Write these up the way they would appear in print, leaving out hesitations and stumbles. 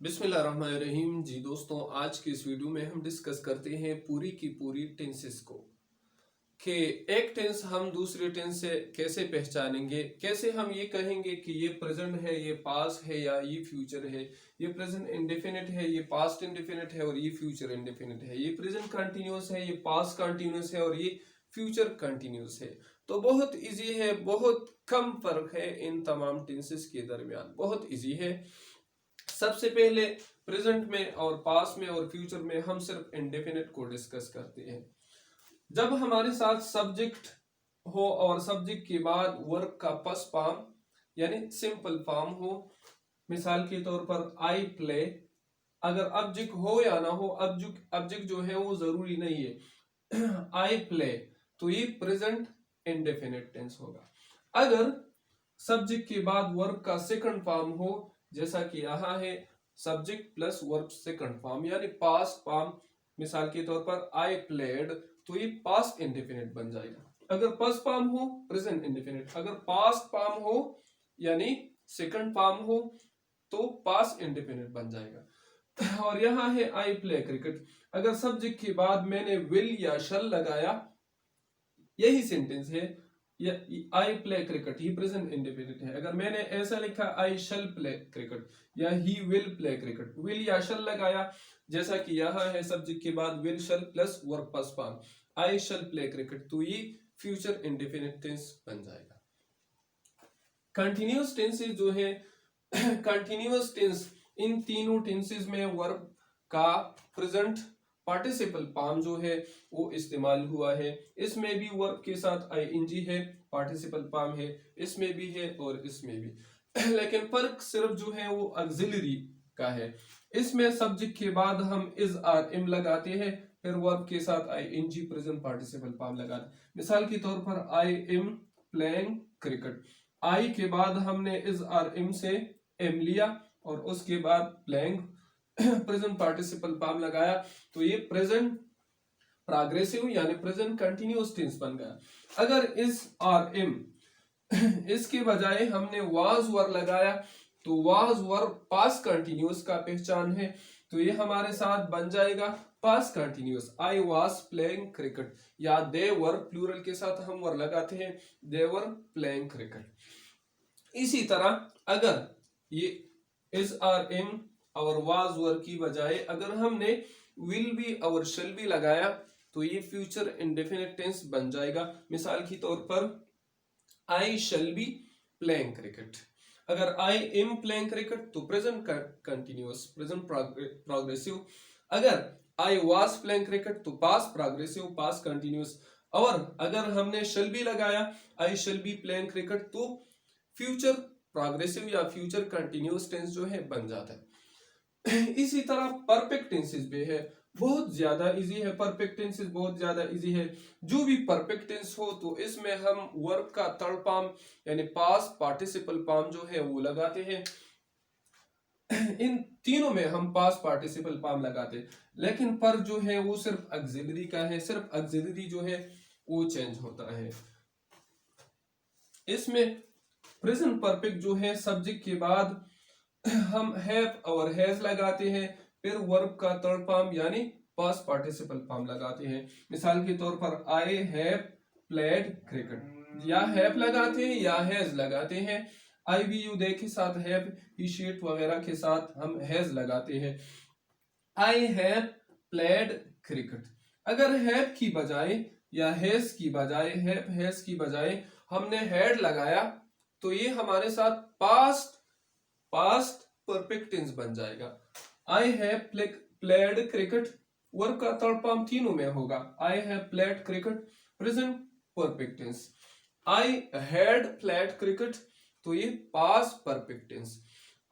बिस्मिल्लाहिर्रहमानिर्रहीम। जी दोस्तों, आज की इस वीडियो में हम डिस्कस करते हैं पूरी की पूरी टेंसेस को कि एक टेंस हम दूसरे टेंस से कैसे पहचानेंगे, कैसे हम ये कहेंगे कि ये प्रेजेंट है, ये पास है या ये फ्यूचर है, ये प्रेजेंट इंडेफिनिट है, ये पास्ट इंडेफिनिट है और ये फ्यूचर इंडेफिनिट है, ये प्रेजेंट कंटिन्यूअस है, ये पास्ट कंटिन्यूअस है और ये फ्यूचर कंटिन्यूअस है। तो बहुत इजी है, बहुत कम फर्क है इन तमाम टेंसेस के दरमियान, बहुत इजी है। सबसे पहले प्रेजेंट में और पास्ट में और फ्यूचर में हम सिर्फ इंडेफिनिट को डिस्कस करते हैं। जब हमारे साथ सब्जेक्ट हो और सब्जेक्ट के बाद वर्ब का पास्ट फॉर्म यानी सिंपल फॉर्म हो, मिसाल के तौर पर आई प्ले, अगर ऑब्जेक्ट हो या ना हो, ऑब्जेक्ट जो है वो जरूरी नहीं है। आई प्ले, तो ये प्रेजेंट इंडेफिनिट टेंस होगा। अगर सब्जेक्ट के बाद वर्ब का सेकंड फॉर्म हो, जैसा कि यहाँ है subject plus verb second form यानी पास्ट फॉर्म, मिसाल के तौर पर आई प्लेड, तो ये पास्ट इंडेफिनिट बन जाएगा। अगर फर्स्ट फॉर्म हो प्रेजेंट इंडेफिनिट, अगर पास्ट फॉर्म हो यानी सेकंड फॉर्म हो तो पास्ट इंडेफिनिट बन जाएगा। और यहाँ है आई प्ले क्रिकेट, अगर सब्जेक्ट के बाद मैंने विल या शल लगाया, यही सेंटेंस है, I play cricket, he present indefinite है। अगर मैंने ऐसा लिखा आई शल प्ले क्रिकेट या he will play cricket, will या शल लगाया, जैसा कि यहाँ है सब्जेक्ट के बाद will shall plus verb past form I shall play cricket, तो ये फ्यूचर इंडेफिनिट टेंस बन जाएगा। कंटिन्यूअस टेंसेस जो है, कंटिन्यूअस टेंस, इन तीनों टेंसेस में वर्ब का प्रेजेंट पार्टिसिपल फॉर्म जो है वो इस्तेमाल हुआ है। इसमें भी वर्ब के साथ आईएनजी है, पार्टिसिपल फॉर्म है, इसमें भी है और इसमें भी। लेकिन फर्क सिर्फ जो है वो ऑक्सिलरी का है। इसमें सब्जेक्ट के बाद हम इज आर एम लगाते हैं, फिर वर्ब के साथ आईएनजी प्रेजेंट पार्टिसिपल फॉर्म लगाते हैं। मिसाल के तौर पर आई एम प्लेइंग क्रिकेट, आई के बाद हमने इज आर एम से एम लिया और उसके बाद प्लेइंग प्रेजेंट पार्टिसिपल फॉर्म लगाया, तो ये प्रेजेंट प्रोग्रेसिव यानी प्रेजेंट कंटिन्यूअस टेंस बन गया। अगर इस आर एम इसके बजाय हमने वाज वर्ब लगाया, तो वाज वर्ब पास्ट कंटिन्यूअस का पहचान है, तो ये हमारे साथ बन जाएगा past continuous, I was playing cricket, या दे वर प्लूरल के साथ हम वर्ब लगाते हैं, दे वर प्लेइंग क्रिकेट। इसी तरह अगर ये इज आर एम और वाज वर्ब की बजाय अगर हमने विल बी और शैल बी लगाया, तो ये फ्यूचर इंडेफिनिट टेंस बन जाएगा। मिसाल के तौर पर आई शैल बी प्लेइंग क्रिकेट, अगर आई एम प्लेइंग क्रिकेट तो प्रेजेंट कंटिन्यूअस, प्रेजेंट प्रोग्रेसिव। अगर आई वाज प्लेइंग क्रिकेट तो पास्ट प्रोग्रेसिव, पास्ट कंटिन्यूअस। और अगर हमने शैल बी लगाया, आई शैल बी प्लेइंग क्रिकेट, तो फ्यूचर प्रोग्रेसिव या फ्यूचर कंटिन्यूअस टेंस जो है बन जाता है। इसी तरह परफेक्ट टेंसेस भी है, बहुत ज्यादा इजी है। परफेक्ट टेंसेस बहुत ज्यादा इजी है। जो भी परफेक्ट टेंस हो तो इसमें हम वर्ब का थर्ड फॉर्म यानी पास्ट पार्टिसिपल फॉर्म जो है वो लगाते हैं। इन तीनों में हम पास्ट पार्टिसिपल फॉर्म लगाते हैं, लेकिन पर जो है वो सिर्फ ऑक्सिलरी का है, सिर्फ ऑक्सिलरी जो है वो चेंज होता है। इसमें प्रेजेंट परफेक्ट जो है सब्जेक्ट के बाद हम हैव और हैज लगाते हैं, फिर वर्ब का थर्ड फॉर्म यानी पास्ट पार्टिसिपल फॉर्म लगाते हैं। मिसाल के तौर पर आई हैव प्लेड क्रिकेट, या हैव लगाते हैं या हैज लगाते हैं। आई वी यू दे के साथ हैव, ही शीट वगैरह के साथ हम हैज लगाते हैं। आई हैव प्लेड क्रिकेट, अगर हैव की बजाय या हैज की बजाय, हैव हैज की बजाय हमने हैड लगाया, तो ये हमारे साथ पास्ट परफेक्ट टेंस बन जाएगा। I have played cricket, verb का थर्ड फॉर्म तीनों में होगा, I have played cricket present perfect tense. I had played cricket, तो ये पास्ट परफेक्ट टेंस।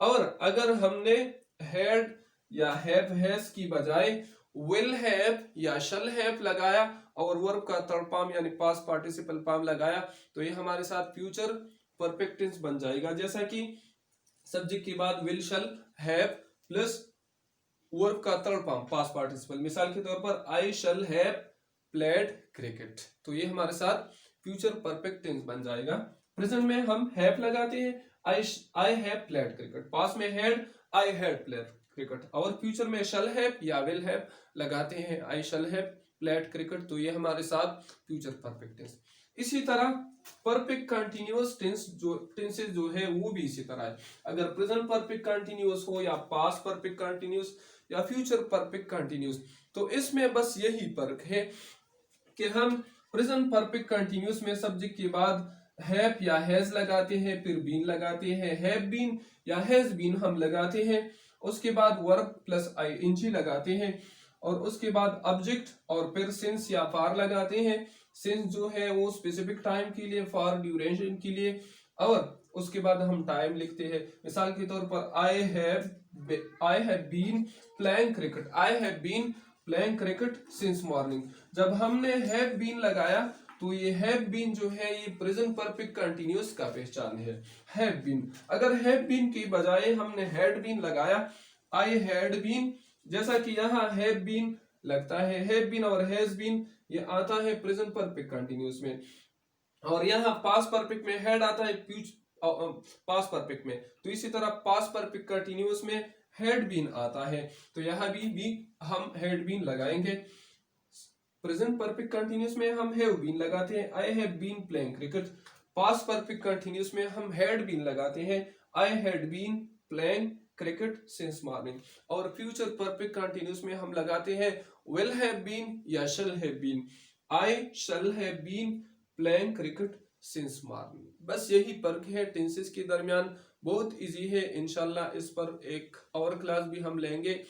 और अगर हमने हैड या हैव हैज की बजाय विल हैव या शल हैव लगाया और वर्ब का थर्ड फॉर्म यानी पास्ट पार्टिसिपल फॉर्म लगाया, तो ये हमारे साथ फ्यूचर परफेक्ट टेंस बन जाएगा। जैसा कि सब्जेक्ट के बाद will shall have plus verb का थर्ड फॉर्म पास्ट पार्टिसिपल, मिसाल के तौर पर आई शल हैव प्लेड क्रिकेट, तो ये हमारे साथ फ्यूचर परफेक्ट टेंस बन जाएगा। प्रेजेंट में हम हैव लगाते हैं, आई हैव प्लेड क्रिकेट, पास में had, I had played cricket, और फ्यूचर में शैल हैव या विल हैव लगाते हैं, आई शैल हैव प्लेड क्रिकेट, तो ये हमारे साथ फ्यूचर परफेक्ट टेंस। इसी तरह परफेक्ट कंटिन्यूअस टेंस जो टेंसेस जो है वो भी इसी तरह है। अगर प्रेजेंट परफेक्ट कंटिन्यूअस हो या पास्ट परफेक्ट कंटिन्यूअस या फ्यूचर परफेक्ट कंटिन्यूअस, तो इसमें बस यही फर्क है कि हम प्रेजेंट परफेक्ट कंटिन्यूअस में सब्जेक्ट के बाद हैव या हैज लगाते हैं, फिर बीन लगाते हैं, हैव बीन या हैज बीन हम लगाते हैं, उसके बाद वर्ब प्लस आईएनजी लगाते हैं, और उसके बाद ऑब्जेक्ट और फिर सिंस या फार लगाते हैं। सिंस जो है वो स्पेसिफिक टाइम के लिए, फार ड्यूरेशन के लिए, और उसके बाद हम टाइम लिखते हैं। मिसाल के तौर पर I have been playing cricket, I have been playing cricket since morning. जब हमने हैव बीन लगाया तो ये हैव बीन जो है ये प्रेजेंट परफेक्ट कंटिन्यूअस का पहचान है, हैव बीन। अगर हैव बीन के बजाय हमने हैड बीन लगाया, आई हैड बीन, जैसा कि यहाँ हैव बीन लगता है, हैव बीन और हैज बीन ये आता है प्रेजेंट परफेक्ट कंटिन्यूअस में, और यहाँ पास्ट परफेक्ट में हैड आता है पास्ट परफेक्ट में, तो इसी तरह पास्ट परफेक्ट कंटिन्यूअस में हैड बीन आता है, तो यहाँ भी हम हैड बीन लगाएंगे। प्रेजेंट परफेक्ट कंटिन्यूअस में हम हैव बीन लगाते हैं, I have been playing cricket. Past perfect continuous में हम हैड बीन लगाते हैं, I had been playing cricket since morning. और फ्यूचर परफेक्ट कंटिन्यूअस में हम लगाते हैं विल हैव बीन या shall have been, I shall have been playing cricket since morning. बस यही फर्क है टेंसेस के दरमियान, बहुत इजी है। इंशाल्लाह इस पर एक और क्लास भी हम लेंगे,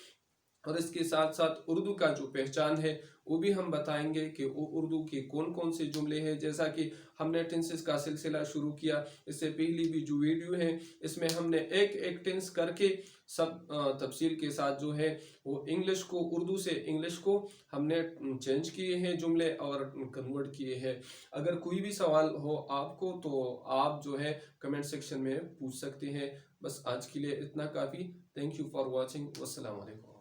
और इसके साथ साथ उर्दू का जो पहचान है वो भी हम बताएंगे कि वो उर्दू के कौन कौन से जुमले हैं। जैसा कि हमने टेंसेस का सिलसिला शुरू किया, इससे पहले भी जो वीडियो है इसमें हमने एक एक टेंस करके सब तफसील के साथ जो है वो इंग्लिश को, उर्दू से इंग्लिश को हमने चेंज किए हैं जुमले और कन्वर्ट किए हैं। अगर कोई भी सवाल हो आपको तो आप जो है कमेंट सेक्शन में पूछ सकते हैं। बस आज के लिए इतना काफ़ी। Thank you for watching. वस्सलाम वालेकुम।